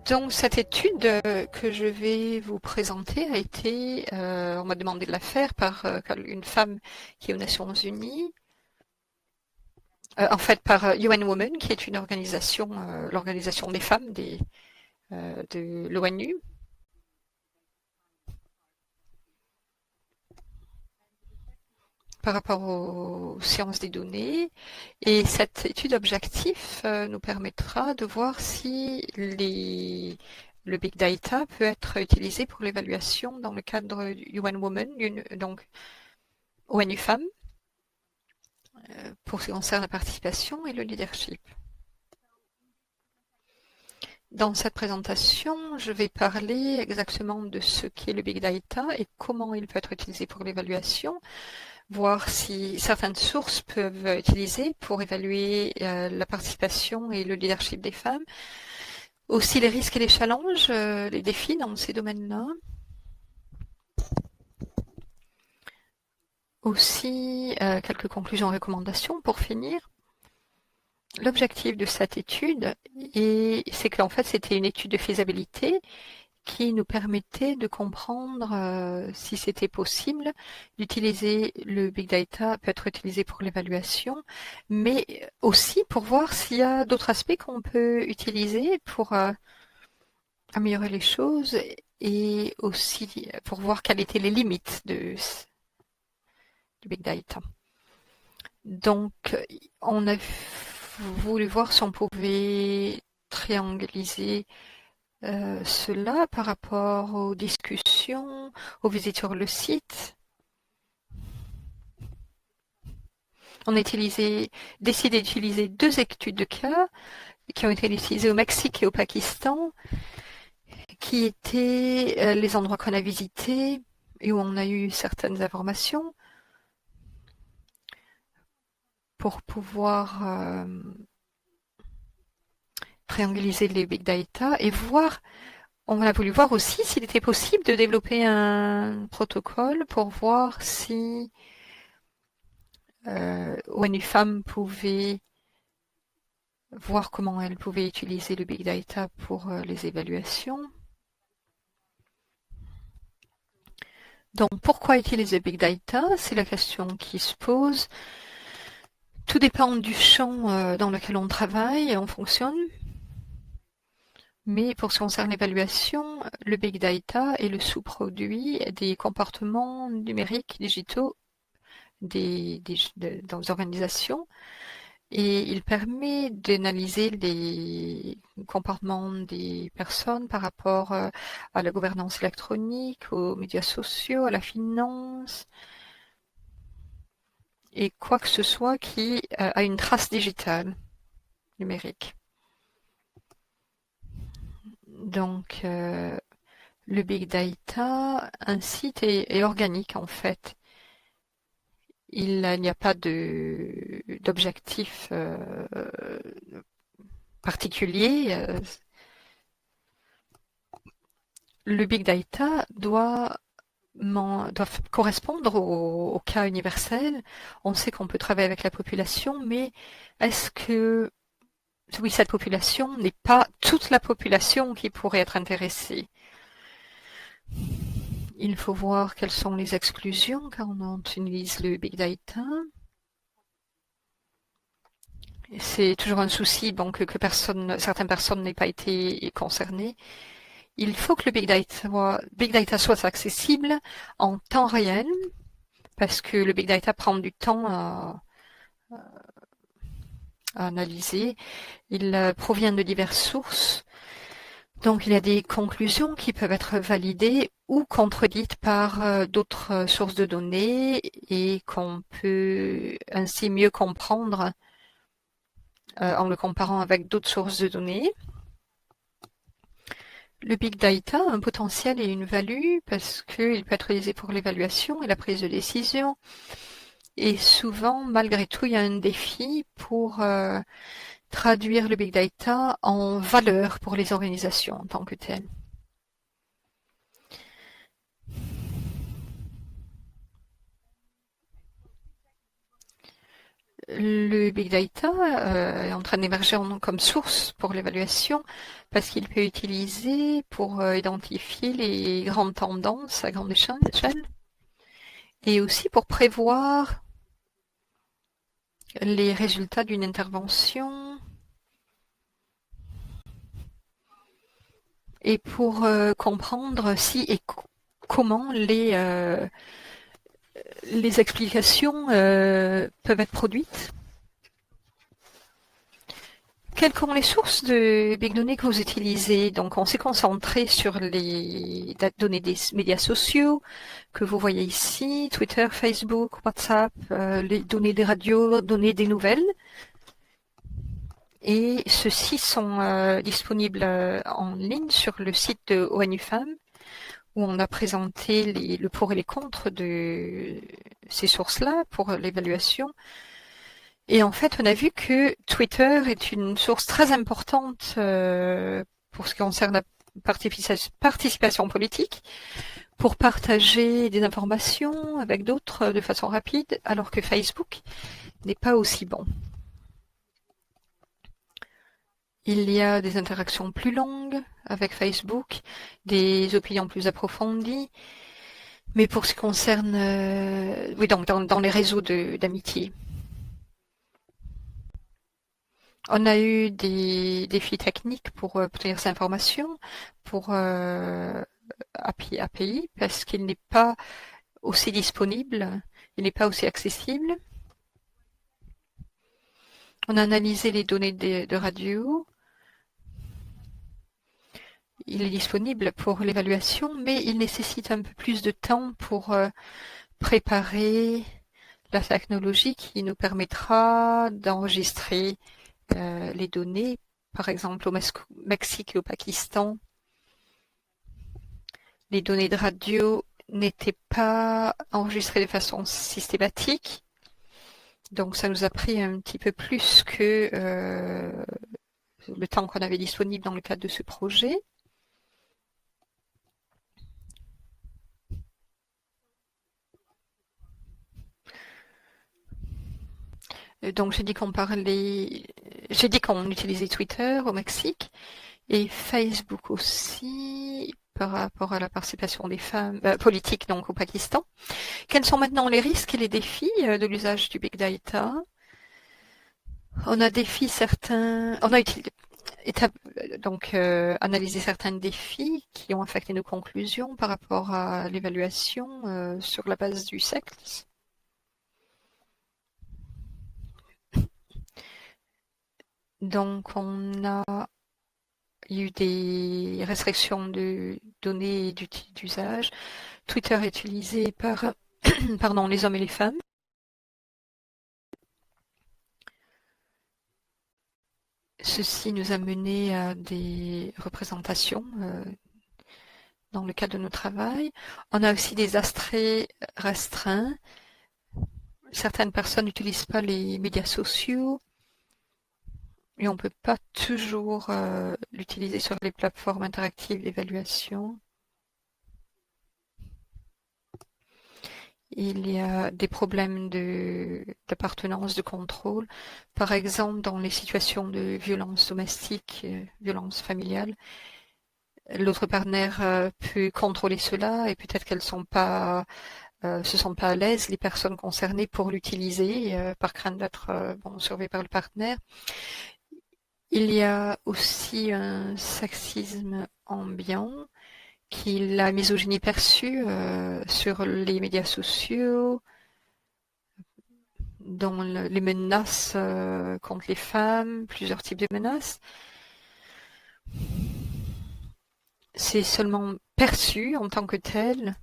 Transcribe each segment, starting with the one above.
Donc cette étude que je vais vous présenter a été, on m'a demandé de la faire par une femme qui est aux Nations Unies, en fait par UN Women, qui est une organisation, l'organisation des femmes de l'ONU. Par rapport aux sciences des données. Et cette étude objectif nous permettra de voir si le big data peut être utilisé pour l'évaluation dans le cadre du UN Women, donc ONU Femmes, pour ce qui concerne la participation et le leadership. Dans cette présentation, je vais parler exactement de ce qu'est le big data et comment il peut être utilisé pour l'évaluation, voir si certaines sources peuvent utiliser pour évaluer la participation et le leadership des femmes, aussi les risques et les challenges, les défis dans ces domaines-là, aussi quelques conclusions et recommandations pour finir. L'objectif de cette étude, c'est qu'en fait c'était une étude de faisabilité qui nous permettait de comprendre si c'était possible d'utiliser le big data, peut être utilisé pour l'évaluation, mais aussi pour voir s'il y a d'autres aspects qu'on peut utiliser pour améliorer les choses et aussi pour voir quelles étaient les limites du big data. Donc, on a voulu voir si on pouvait trianguliser cela par rapport aux discussions, aux visites sur le site. On a décidé d'utiliser 2 études de cas qui ont été utilisées au Mexique et au Pakistan, qui étaient les endroits qu'on a visités et où on a eu certaines informations pour pouvoir trianguliser les big data et voir. On a voulu voir aussi s'il était possible de développer un protocole pour voir si ONU Femmes pouvait voir comment elle pouvait utiliser le big data pour les évaluations. Donc, pourquoi utiliser big data? C'est la question qui se pose. Tout dépend du champ dans lequel on travaille et on fonctionne. Mais pour ce qui concerne l'évaluation, le big data est le sous-produit des comportements numériques digitaux dans les organisations et il permet d'analyser les comportements des personnes par rapport à la gouvernance électronique, aux médias sociaux, à la finance et quoi que ce soit qui a une trace digitale numérique. Donc, le big data, un site est organique en fait. Il n'y a pas d'objectif particulier. Le big data doit correspondre au cas universel. On sait qu'on peut travailler avec la population, mais est-ce que oui, cette population n'est pas toute la population qui pourrait être intéressée? Il faut voir quelles sont les exclusions quand on utilise le big data. C'est toujours un souci donc, que certaines personnes n'aient pas été concernées. Il faut que le big data soit accessible en temps réel, parce que le big data prend du temps à analyser. Il provient de diverses sources. Donc il y a des conclusions qui peuvent être validées ou contredites par d'autres sources de données et qu'on peut ainsi mieux comprendre en le comparant avec d'autres sources de données. Le big data a un potentiel et une value parce qu'il peut être utilisé pour l'évaluation et la prise de décision. Et souvent, malgré tout, il y a un défi pour traduire le big data en valeur pour les organisations en tant que telles. le big data est en train d'émerger comme source pour l'évaluation parce qu'il peut être utilisé pour identifier les grandes tendances à grande échelle et aussi pour prévoir les résultats d'une intervention et pour comprendre si et comment les explications peuvent être produites. Quelles sont les sources de big données que vous utilisez? Donc, on s'est concentré sur les données des médias sociaux que vous voyez ici, Twitter, Facebook, WhatsApp, les données des radios, données des nouvelles. Et ceux-ci sont disponibles en ligne sur le site de ONU Femmes, où on a présenté le pour et les contre de ces sources-là pour l'évaluation. Et en fait, on a vu que Twitter est une source très importante pour ce qui concerne la participation politique, pour partager des informations avec d'autres de façon rapide, alors que Facebook n'est pas aussi bon. Il y a des interactions plus longues avec Facebook, des opinions plus approfondies, mais pour ce qui concerne, oui, donc dans les réseaux d'amitié. On a eu des défis techniques pour obtenir ces informations, pour API, parce qu'il n'est pas aussi disponible, il n'est pas aussi accessible. On a analysé les données de radio. Il est disponible pour l'évaluation, mais il nécessite un peu plus de temps pour préparer la technologie qui nous permettra d'enregistrer les données, par exemple au Mexique et au Pakistan. Les données de radio n'étaient pas enregistrées de façon systématique, donc ça nous a pris un petit peu plus que le temps qu'on avait disponible dans le cadre de ce projet. Donc j'ai dit qu'on utilisait Twitter au Mexique et Facebook aussi par rapport à la participation des femmes politiques donc au Pakistan. Quels sont maintenant les risques et les défis de l'usage du big data? On a analysé certains défis qui ont affecté nos conclusions par rapport à l'évaluation sur la base du sexe. Donc, on a eu des restrictions de données et d'usage. Twitter est utilisé par pardon, les hommes et les femmes. Ceci nous a mené à des représentations dans le cadre de nos travail. On a aussi des astrets restreints. Certaines personnes n'utilisent pas les médias sociaux. Et on ne peut pas toujours l'utiliser sur les plateformes interactives d'évaluation. Il y a des problèmes d'appartenance, de contrôle. Par exemple, dans les situations de violence domestique, violence familiale, l'autre partenaire peut contrôler cela et peut-être qu'elles se sentent pas à l'aise, les personnes concernées, pour l'utiliser par crainte d'être surveillées par le partenaire. Il y a aussi un sexisme ambiant, la misogynie perçue sur les médias sociaux, dont les menaces contre les femmes, plusieurs types de menaces. C'est seulement perçu en tant que tel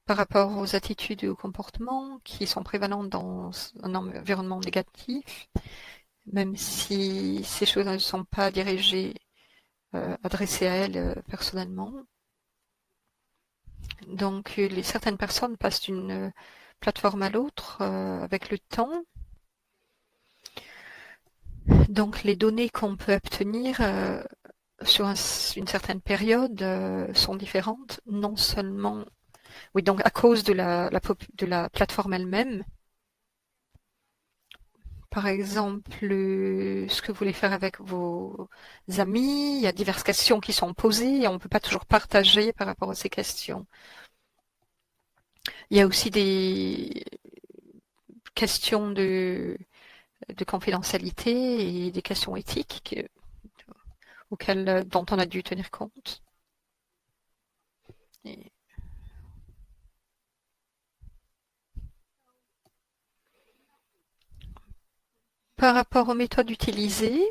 par rapport aux attitudes et aux comportements qui sont prévalents dans un environnement négatif, même si ces choses ne sont pas dirigées, adressées à elles personnellement. Donc, certaines personnes passent d'une plateforme à l'autre avec le temps. Donc, les données qu'on peut obtenir sur une certaine période sont différentes, non seulement, oui, donc à cause de la plateforme elle-même, Par exemple, ce que vous voulez faire avec vos amis, il y a diverses questions qui sont posées et on ne peut pas toujours partager par rapport à ces questions. Il y a aussi des questions de confidentialité et des questions éthiques dont on a dû tenir compte. Et par rapport aux méthodes utilisées,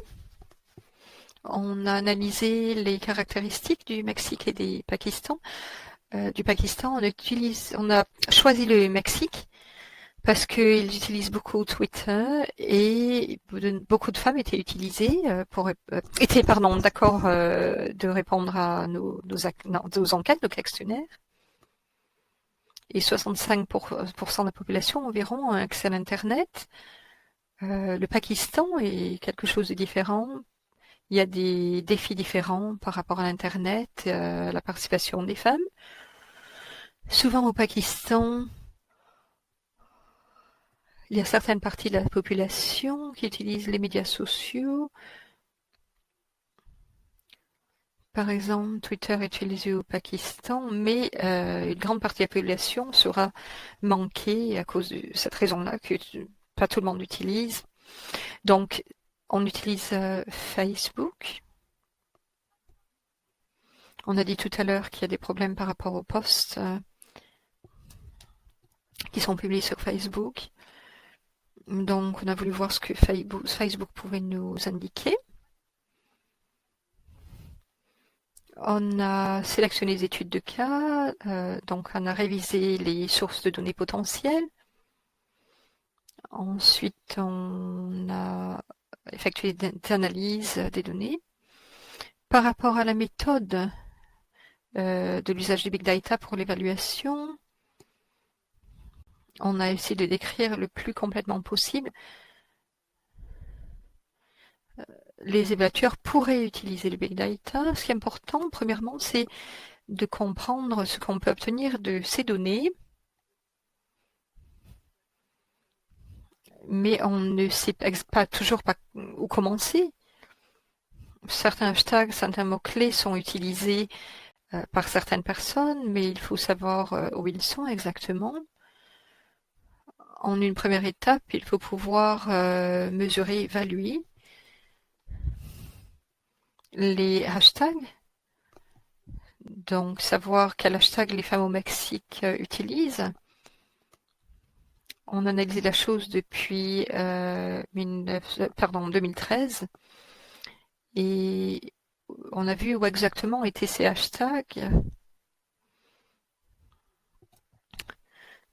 on a analysé les caractéristiques du Mexique et du Pakistan. On a choisi le Mexique parce qu'ils utilisent beaucoup Twitter et beaucoup de femmes étaient utilisées d'accord de répondre à nos enquêtes, nos questionnaires. Et 65% de la population environ a accès à l'Internet. Le Pakistan est quelque chose de différent. Il y a des défis différents par rapport à l'Internet, la participation des femmes. Souvent au Pakistan, il y a certaines parties de la population qui utilisent les médias sociaux. Par exemple, Twitter est utilisé au Pakistan, mais une grande partie de la population sera manquée à cause de cette raison-là que pas tout le monde l'utilise. Donc, on utilise Facebook. On a dit tout à l'heure qu'il y a des problèmes par rapport aux posts qui sont publiés sur Facebook. Donc, on a voulu voir ce que Facebook pouvait nous indiquer. On a sélectionné les études de cas, donc on a révisé les sources de données potentielles. Ensuite, on a effectué des analyses des données. Par rapport à la méthode de l'usage du Big Data pour l'évaluation, on a essayé de décrire le plus complètement possible. Les évaluateurs pourraient utiliser le Big Data. Ce qui est important, premièrement, c'est de comprendre ce qu'on peut obtenir de ces données, mais on ne sait pas toujours où commencer. Certains hashtags, certains mots-clés sont utilisés par certaines personnes, mais il faut savoir où ils sont exactement. En une première étape, il faut pouvoir mesurer, évaluer les hashtags. Donc, savoir quel hashtag les femmes au Mexique utilisent. On a analysé la chose depuis 2013 et on a vu où exactement étaient ces hashtags.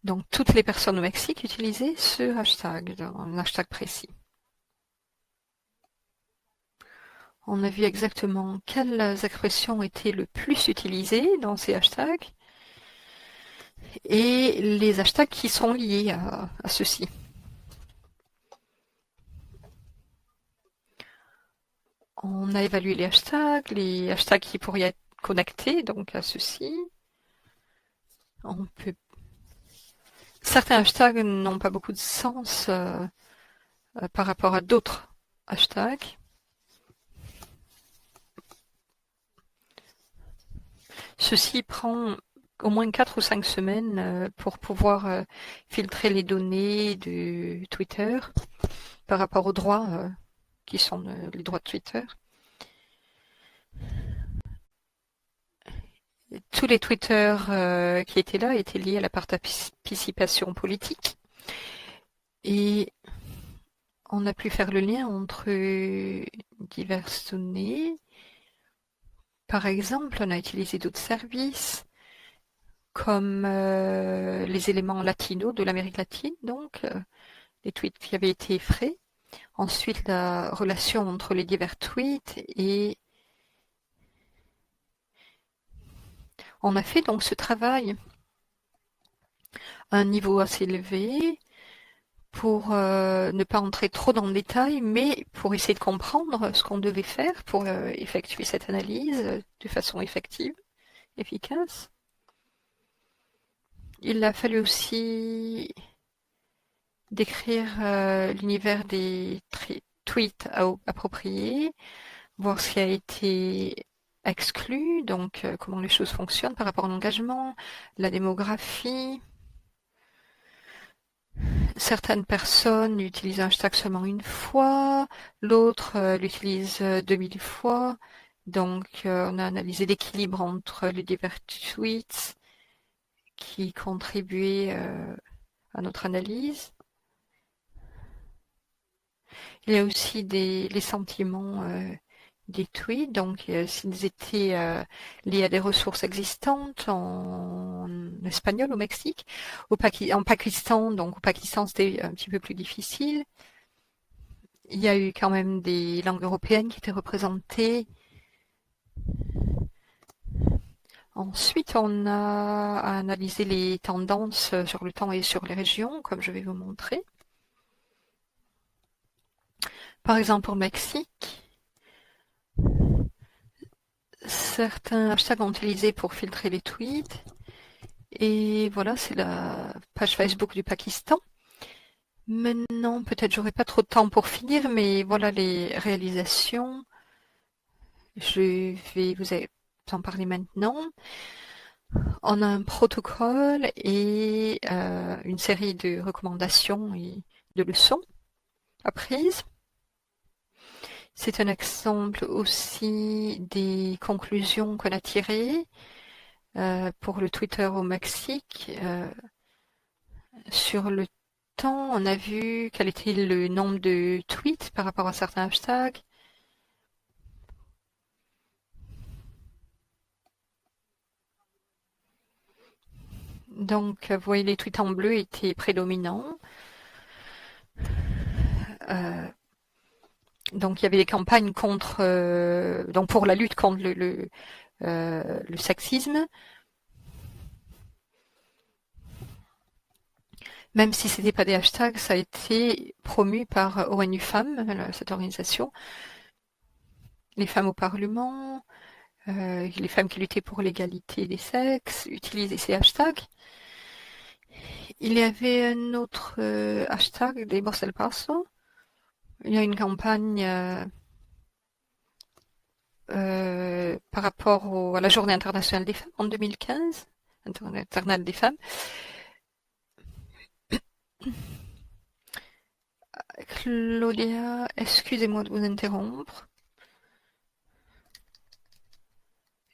Donc, toutes les personnes au Mexique utilisaient ce hashtag, un hashtag précis. On a vu exactement quelles expressions étaient le plus utilisées dans ces hashtags et les hashtags qui sont liés à ceux-ci. On a évalué les hashtags qui pourraient être connectés donc à ceux-ci. Certains hashtags n'ont pas beaucoup de sens par rapport à d'autres hashtags. Ceci prend au moins 4 ou 5 semaines pour pouvoir filtrer les données de Twitter par rapport aux droits qui sont les droits de Twitter. Tous les Twitter qui étaient là étaient liés à la participation politique. Et on a pu faire le lien entre diverses données. Par exemple, on a utilisé d'autres services comme les éléments latinos de l'Amérique latine, donc les tweets qui avaient été faits. Ensuite, la relation entre les divers tweets et on a fait donc ce travail à un niveau assez élevé pour ne pas entrer trop dans le détail, mais pour essayer de comprendre ce qu'on devait faire pour effectuer cette analyse de façon effective, efficace. Il a fallu aussi décrire l'univers des tweets appropriés, voir ce qui a été exclu, donc comment les choses fonctionnent par rapport à l'engagement, la démographie. Certaines personnes utilisent un hashtag seulement une fois, l'autre l'utilise 2000 fois. Donc on a analysé l'équilibre entre les divers tweets qui contribuaient à notre analyse. Il y a aussi les sentiments des tweets, donc s'ils étaient liés à des ressources existantes en espagnol au Mexique, en Pakistan, donc au Pakistan c'était un petit peu plus difficile. Il y a eu quand même des langues européennes qui étaient représentées. Ensuite, on a analysé les tendances sur le temps et sur les régions, comme je vais vous montrer. Par exemple, au Mexique, certains hashtags ont utilisé pour filtrer les tweets. Et voilà, c'est la page Facebook du Pakistan. Maintenant, peut-être j'aurai pas trop de temps pour finir, mais voilà les réalisations. Je vais vous en parler maintenant. On a un protocole et une série de recommandations et de leçons apprises. C'est un exemple aussi des conclusions qu'on a tirées pour le Twitter au Mexique. Sur le temps, on a vu quel était le nombre de tweets par rapport à certains hashtags. Donc, vous voyez, les tweets en bleu étaient prédominants. Donc, il y avait des campagnes contre, donc pour la lutte contre le sexisme. Même si ce n'était pas des hashtags, ça a été promu par ONU Femmes, cette organisation. Les femmes au Parlement, les femmes qui luttaient pour l'égalité des sexes, utilisaient ces hashtags. Il y avait un autre hashtag, des Borsel Paso. Il y a une campagne par rapport à la Journée internationale des femmes en 2015, internationale des femmes. Claudia, excusez-moi de vous interrompre.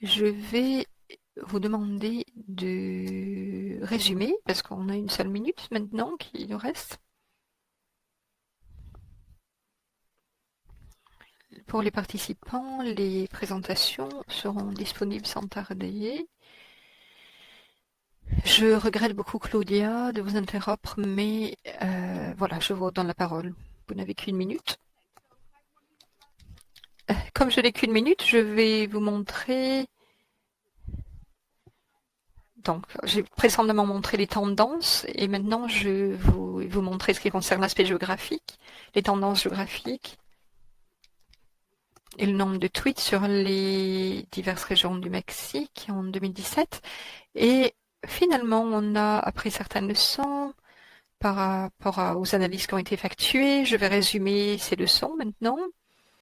Je vais vous demander de résumer, parce qu'on a une seule minute maintenant qui nous reste. Pour les participants, les présentations seront disponibles sans tarder. Je regrette beaucoup, Claudia, de vous interrompre, mais voilà, je vous donne la parole. Vous n'avez qu'une minute. Comme je n'ai qu'une minute, je vais vous montrer. Donc, j'ai précédemment montré les tendances et maintenant je vais vous montrer ce qui concerne l'aspect géographique, les tendances géographiques et le nombre de tweets sur les diverses régions du Mexique en 2017. Et finalement, on a appris certaines leçons par rapport aux analyses qui ont été effectuées. Je vais résumer ces leçons maintenant.